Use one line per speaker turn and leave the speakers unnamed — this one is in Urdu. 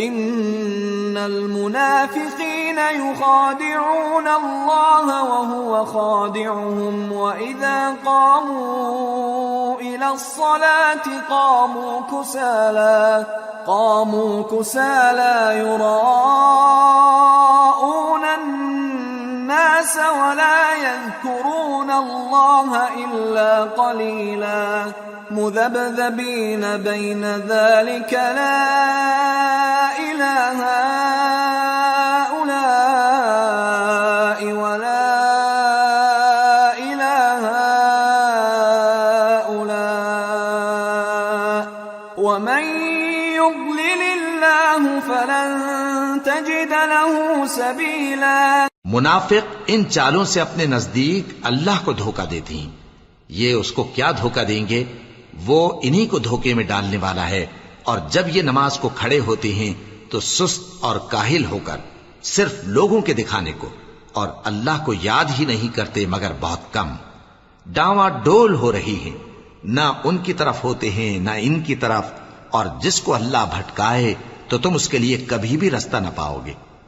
ان المنافقین یخادعون اللہ وهو خادعهم واذا قاموا الى الصلاة قاموا كسالى يراءون الناس ولا يذكرون الله إلا قليلا مذبذبين بين ذلك لا إله هؤلاء ولا إله هؤلاء ومن يضلل الله فلن تجد له سبيلا.
منافق ان چالوں سے اپنے نزدیک اللہ کو دھوکہ دیتے ہیں. یہ اس کو کیا دھوکہ دیں گے؟ وہ انہی کو دھوکے میں ڈالنے والا ہے. اور جب یہ نماز کو کھڑے ہوتے ہیں تو سست اور کاہل ہو کر صرف لوگوں کے دکھانے کو اور اللہ کو یاد ہی نہیں کرتے مگر بہت کم. ڈاواں ڈول ہو رہی ہیں، نہ ان کی طرف ہوتے ہیں نہ ان کی طرف، اور جس کو اللہ بھٹکائے تو تم اس کے لیے کبھی بھی رستہ نہ پاؤ گے.